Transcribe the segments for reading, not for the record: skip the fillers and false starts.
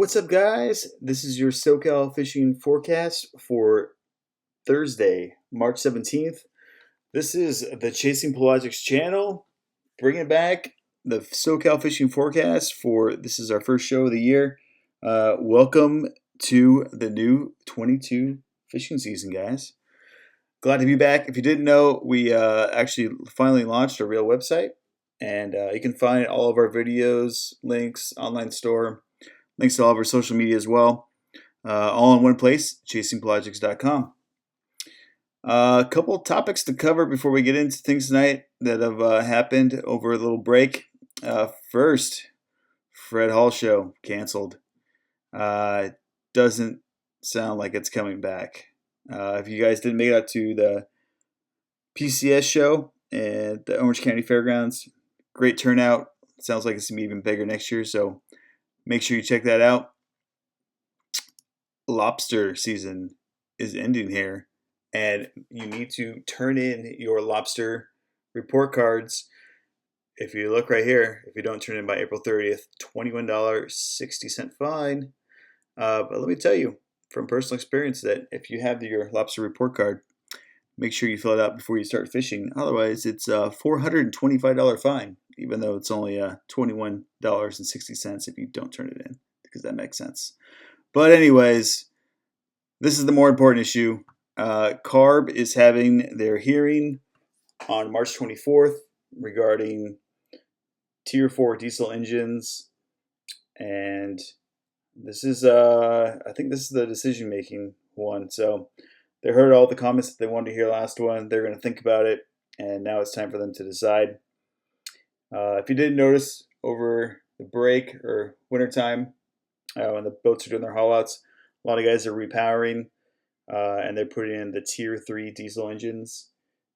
What's up, guys? This is your Socal fishing forecast for Thursday, March 17th. This is the Chasing Pelagics channel, bringing back the Socal fishing forecast for this is our first show of the year. Welcome to the new 22 fishing season, guys. Glad to be back. If you didn't know, we actually finally launched a real website, and you can find all of our videos, links, online store, links to all of our social media as well, all in one place, chasingpelagics.com. A couple of topics to cover before we get into things tonight that have happened over a little break. First, Fred Hall show canceled. Doesn't sound like it's coming back. If you guys didn't make it out to the PCS show at the Orange County Fairgrounds, great turnout. Sounds like it's going to be even bigger next year, so make sure you check that out. Lobster season is ending here, and you need to turn in your lobster report cards. If you look right here, if you don't turn in by April 30th, $21.60 fine. But let me tell you from personal experience that if you have your lobster report card, make sure you fill it out before you start fishing. Otherwise, it's a $425 fine, even though it's only $21.60 if you don't turn it in, because that makes sense. But anyways, this is the more important issue. CARB is having their hearing on March 24th regarding Tier 4 diesel engines, and this is, I think this is the decision-making one. So they heard all the comments that they wanted to hear last one. They're going to think about it, and now it's time for them to decide. If you didn't notice over the break or wintertime, when the boats are doing their haul-outs, a lot of guys are repowering, and they're putting in the Tier 3 diesel engines,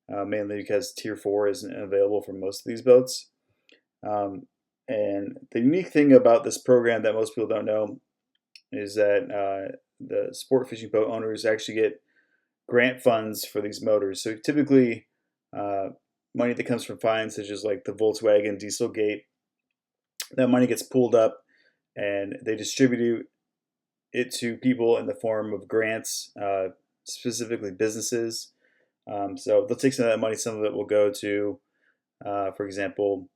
mainly because Tier 4 isn't available for most of these boats. And the unique thing about this program that most people don't know is that the sport fishing boat owners actually get grant funds for these motors. So typically, money that comes from fines, such as like the Volkswagen Dieselgate, that money gets pooled up and they distribute it to people in the form of grants, specifically businesses. So they'll take some of that money. Some of it will go to, for example,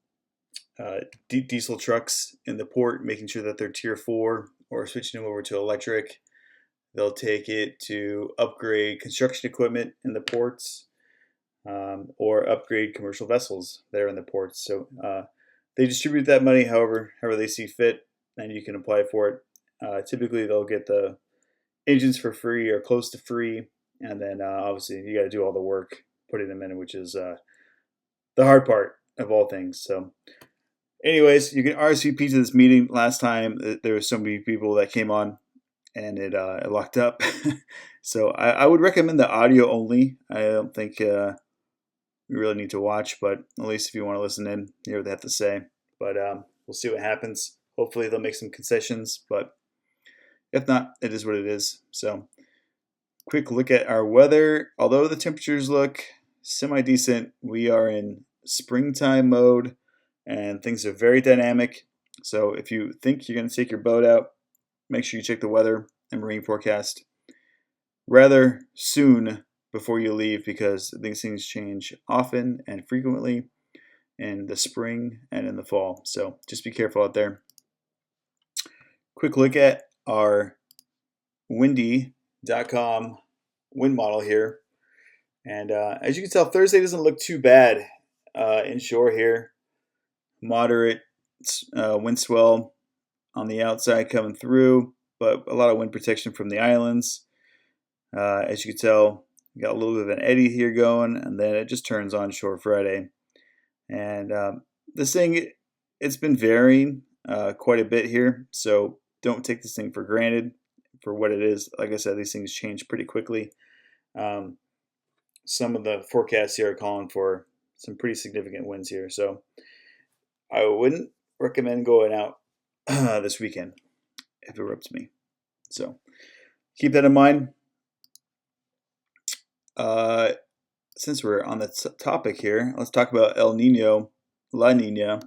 diesel trucks in the port, making sure that they're Tier 4 or switching them over to electric. They'll take it to upgrade construction equipment in the ports, or upgrade commercial vessels that are in the ports. So they distribute that money however they see fit, and you can apply for it. Typically, they'll get the engines for free or close to free, and then obviously you got to do all the work putting them in, which is the hard part of all things. So anyways, you can RSVP to this meeting. Last time there were so many people that came on, and it locked up. So I would recommend the audio only. I don't think we really need to watch, but at least if you want to listen in, hear what they have to say. But we'll see what happens. Hopefully they'll make some concessions, but if not, it is what it is. So quick look at our weather. Although the temperatures look semi-decent, we are in springtime mode, and things are very dynamic. So if you think you're going to take your boat out, make sure you check the weather and marine forecast rather soon before you leave, because these things change often and frequently in the spring and in the fall. So just be careful out there. Quick look at our windy.com wind model here. And as you can tell, Thursday doesn't look too bad inshore here. Moderate wind swell on the outside coming through, but a lot of wind protection from the islands. As you can tell, we got a little bit of an eddy here going, and then it just turns onshore Friday. And this thing, it's been varying quite a bit here, so don't take this thing for granted for what it is. Like I said, these things change pretty quickly. Some of the forecasts here are calling for some pretty significant winds here, so I wouldn't recommend going out this weekend if it were up to me. So keep that in mind. Since we're on the topic here, let's talk about El Nino, La Nina,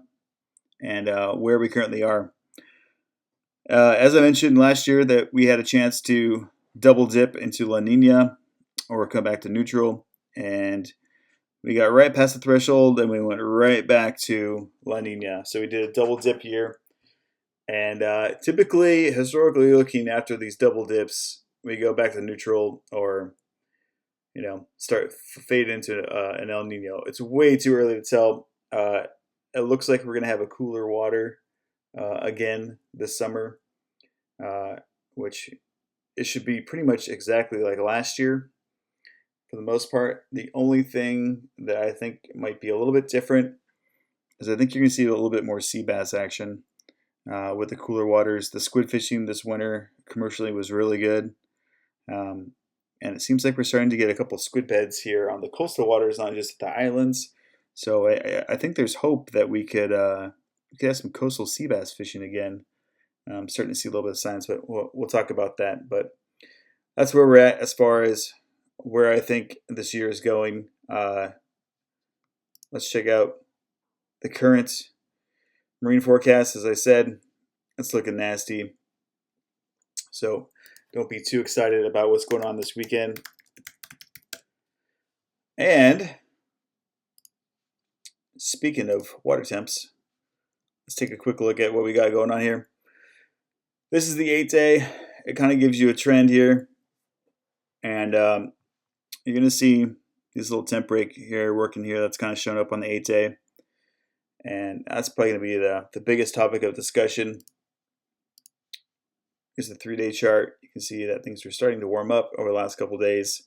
and where we currently are. As I mentioned last year, that we had a chance to double dip into La Nina or come back to neutral, and we got right past the threshold and we went right back to La Nina. So we did a double dip here. And typically, historically looking, after these double dips, we go back to neutral or, start fade into an El Nino. It's way too early to tell. It looks like we're going to have a cooler water again this summer, which it should be pretty much exactly like last year for the most part. The only thing that I think might be a little bit different is I think you're going to see a little bit more sea bass action with the cooler waters. The squid fishing this winter commercially was really good. And it seems like we're starting to get a couple of squid beds here on the coastal waters, not just at the islands. So I think there's hope that we could have some coastal sea bass fishing again. I'm starting to see a little bit of signs, but we'll talk about that. But that's where we're at as far as where I think this year is going. Let's check out the current marine forecast. As I said, it's looking nasty. So don't be too excited about what's going on this weekend. And speaking of water temps, let's take a quick look at what we got going on here. This is the 8-day. It kind of gives you a trend here. And you're going to see this little temp break here working here that's kind of shown up on the 8-day. And that's probably going to be the biggest topic of discussion. Here's the 3-day chart. You can see that things are starting to warm up over the last couple of days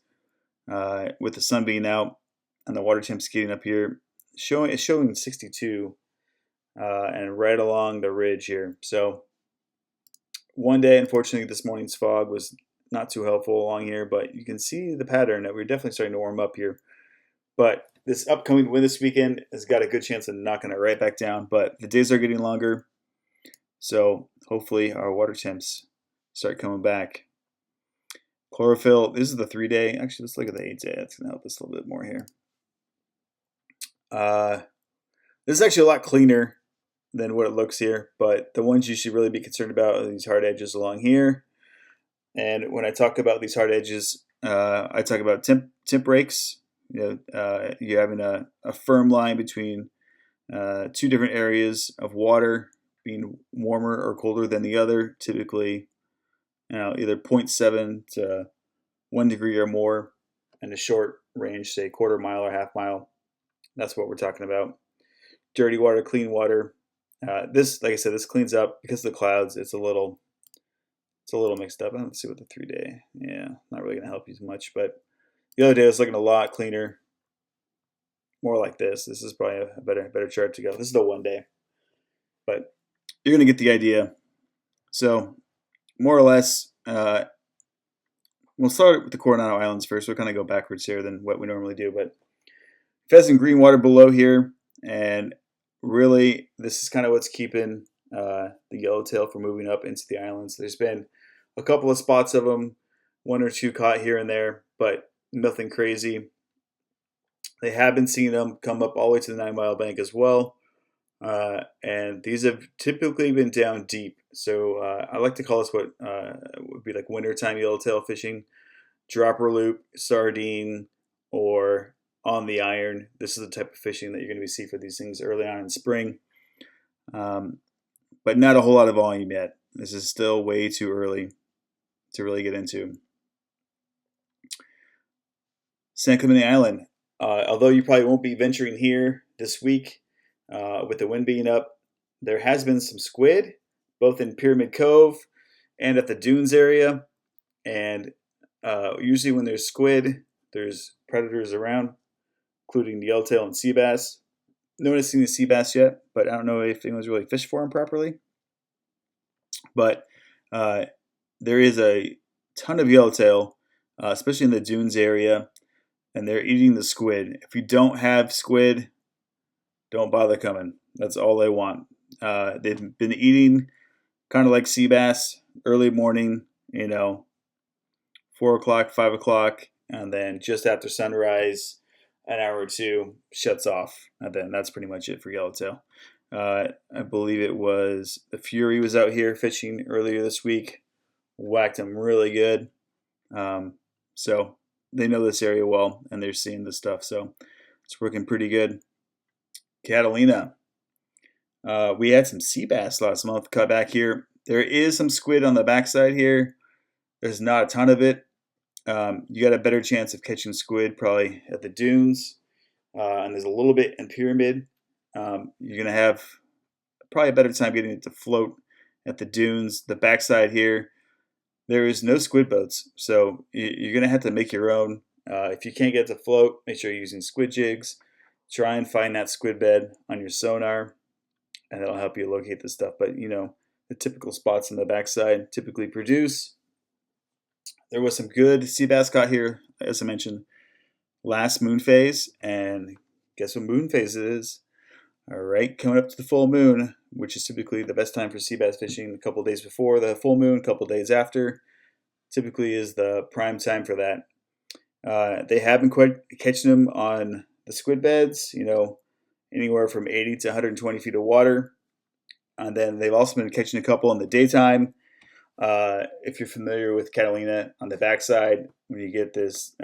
with the sun being out and the water temps getting up here. It's showing 62 and right along the ridge here. So one day, unfortunately, this morning's fog was not too helpful along here, but you can see the pattern that we're definitely starting to warm up here. But this upcoming wind this weekend has got a good chance of knocking it right back down, but the days are getting longer. So hopefully our water temps start coming back. Chlorophyll, this is the 3-day. Actually, let's look at the 8-day. That's going to help us a little bit more here. This is actually a lot cleaner than what it looks here, but the ones you should really be concerned about are these hard edges along here. And when I talk about these hard edges, I talk about temp breaks. You're having a firm line between two different areas of water being warmer or colder than the other, typically either 0.7 to 1 degree or more, in a short range, say quarter mile or half mile. That's what we're talking about. Dirty water, clean water. This, like I said, this cleans up because of the clouds. It's a little mixed up. Let's see what the 3-day. Yeah, not really going to help you much, but the other day was looking a lot cleaner. More like this. This is probably a better chart to go. This is the 1-day, but you're going to get the idea. So more or less, we'll start with the Coronado Islands first. We'll kind of go backwards here than what we normally do, but it has some green water below here, and really this is kind of what's keeping the yellowtail from moving up into the islands. There's been a couple of spots of them, 1 or 2 caught here and there, but nothing crazy. They have been seeing them come up all the way to the 9 Mile Bank as well, and these have typically been down deep. So I like to call this what would be like wintertime yellowtail fishing, dropper loop, sardine, or on the iron. This is the type of fishing that you're going to be seeing for these things early on in spring, but not a whole lot of volume yet. This is still way too early to really get into. San Clemente Island. Although you probably won't be venturing here this week with the wind being up, there has been some squid, both in Pyramid Cove and at the dunes area. And usually when there's squid, there's predators around, including the yellowtail and sea bass. No one's seen the sea bass yet, but I don't know if anyone's really fished for them properly. But there is a ton of yellowtail, especially in the dunes area, and they're eating the squid. If you don't have squid, don't bother coming. That's all they want. They've been eating kind of like sea bass, early morning, 4 o'clock, 5 o'clock, and then just after sunrise, an hour or two, shuts off. And then that's pretty much it for yellowtail. I believe it was the Fury was out here fishing earlier this week, whacked them really good. So they know this area well, and they're seeing this stuff. So it's working pretty good. Catalina. We had some sea bass last month cut back here. There is some squid on the backside here. There's not a ton of it. You got a better chance of catching squid probably at the dunes, and there's a little bit in Pyramid. You're going to have probably a better time getting it to float at the dunes. The backside here, there is no squid boats, so you're going to have to make your own. If you can't get it to float, make sure you're using squid jigs. Try and find that squid bed on your sonar, and that'll help you locate this stuff. But, the typical spots on the backside typically produce. There was some good sea bass caught here, as I mentioned, last moon phase. And guess what moon phase it is? All right, coming up to the full moon, which is typically the best time for sea bass fishing, a couple of days before the full moon, a couple of days after, typically is the prime time for that. They have been quite catching them on the squid beds, anywhere from 80 to 120 feet of water. And then they've also been catching a couple in the daytime. If you're familiar with Catalina on the backside, when you get this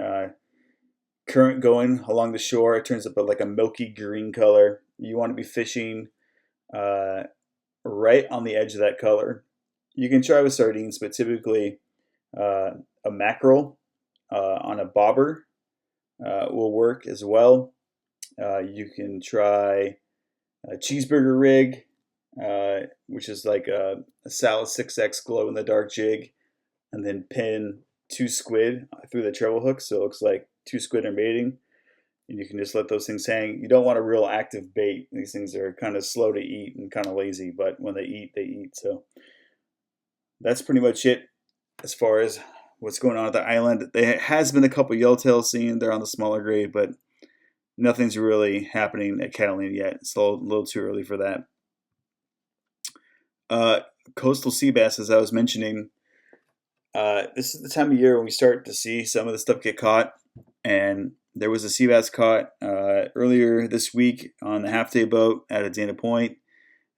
current going along the shore, it turns up like a milky green color. You want to be fishing right on the edge of that color. You can try with sardines, but typically a mackerel on a bobber will work as well. You can try a cheeseburger rig, which is like a Salad 6X glow-in-the-dark jig, and then pin 2 squid through the treble hook, so it looks like 2 squid are mating, and you can just let those things hang. You don't want a real active bait. These things are kind of slow to eat and kind of lazy, but when they eat, they eat. So that's pretty much it as far as what's going on at the island. There has been a couple yellowtails seen. They're on the smaller grade, but nothing's really happening at Catalina yet. It's a little too early for that. Coastal sea bass, as I was mentioning, this is the time of year when we start to see some of the stuff get caught. And there was a sea bass caught earlier this week on the half-day boat out of Dana Point,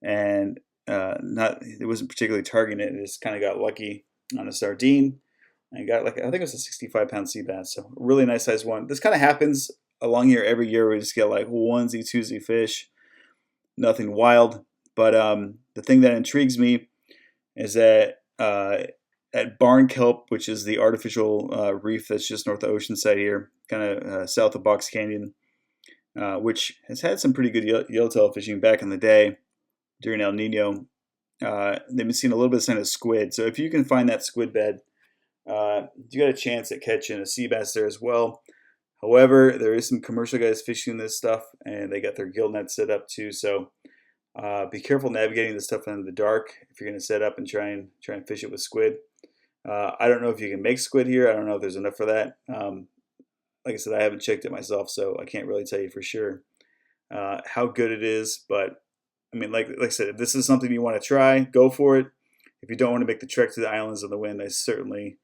and it wasn't particularly targeting it. It just kind of got lucky on a sardine, and got I think it was a 65-pound sea bass, so a really nice size one. This kind of happens along here every year. We just get like onesie, twosie fish, nothing wild. But the thing that intrigues me is that at Barn Kelp, which is the artificial reef that's just north of Oceanside here, kind of south of Box Canyon, which has had some pretty good yellowtail fishing back in the day during El Nino. They've been seeing a little bit of sign of squid. So if you can find that squid bed, you got a chance at catching a sea bass there as well. However, there is some commercial guys fishing this stuff, and they got their gill net set up too. So be careful navigating this stuff in the dark if you're going to set up and try and fish it with squid. I don't know if you can make squid here. I don't know if there's enough for that. Like I said, I haven't checked it myself, so I can't really tell you for sure how good it is. But I mean, like I said, if this is something you want to try, go for it. If you don't want to make the trek to the islands of the wind, I certainly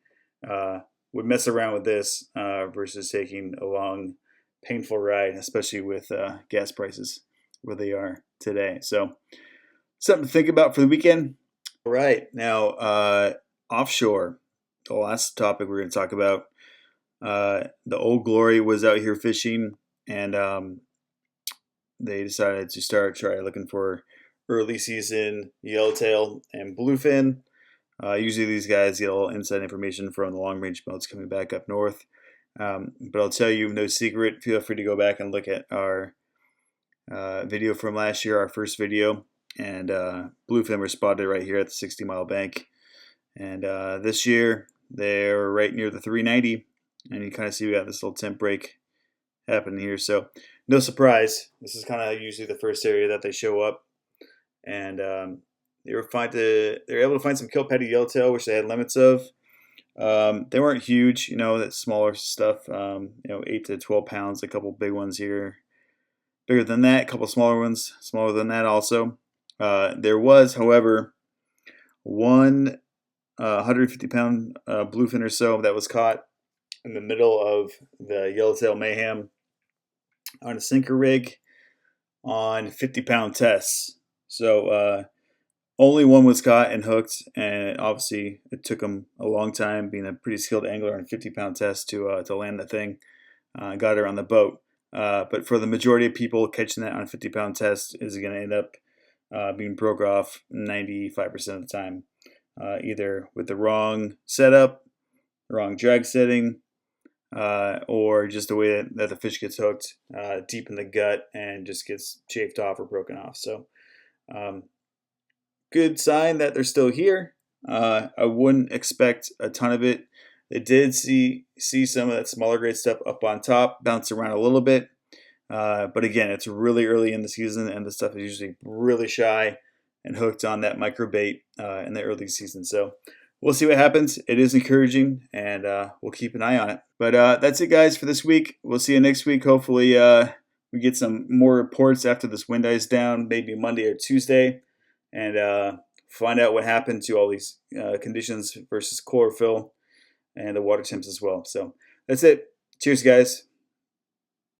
would mess around with this versus taking a long, painful ride, especially with gas prices where they are today. So something to think about for the weekend. All right, now offshore, the last topic we're going to talk about. The Old Glory was out here fishing, and they decided to try looking for early season yellowtail and bluefin. Usually these guys get all inside information from the long range boats coming back up north. But I'll tell you, no secret, feel free to go back and look at our video from last year, our first video. And bluefin were spotted right here at the 60-mile bank. And this year, they're right near the 390. And you kind of see we got this little temp break happening here. So no surprise. This is kind of usually the first area that they show up. And they were able to find some Kilpatty yellowtail, which they had limits of. They weren't huge, that smaller stuff, 8 to 12 pounds, a couple big ones here. Bigger than that, a couple smaller ones, smaller than that also. There was, however, one 150-pound bluefin or so that was caught in the middle of the yellowtail mayhem on a sinker rig on 50-pound tests. So only one was caught and hooked, and obviously it took him a long time, being a pretty skilled angler on a 50-pound test to land the thing. Got her on the boat. But for the majority of people, catching that on a 50-pound test is going to end up being broke off 95% of the time, either with the wrong setup, wrong drag setting, or just the way that the fish gets hooked deep in the gut and just gets chafed off or broken off. So good sign that they're still here. I wouldn't expect a ton of it. They did see some of that smaller grade stuff up on top, bounce around a little bit. But again, it's really early in the season, and the stuff is usually really shy and hooked on that micro bait in the early season. So we'll see what happens. It is encouraging, and we'll keep an eye on it. But that's it, guys, for this week. We'll see you next week. Hopefully we get some more reports after this wind dies down, maybe Monday or Tuesday, and find out what happened to all these conditions versus chlorophyll and the water temps as well. So that's it. Cheers, guys.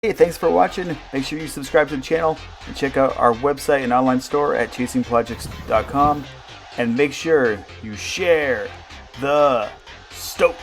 Hey, thanks for watching. Make sure you subscribe to the channel and check out our website and online store at chasingpelagics.com. And make sure you share the stoke.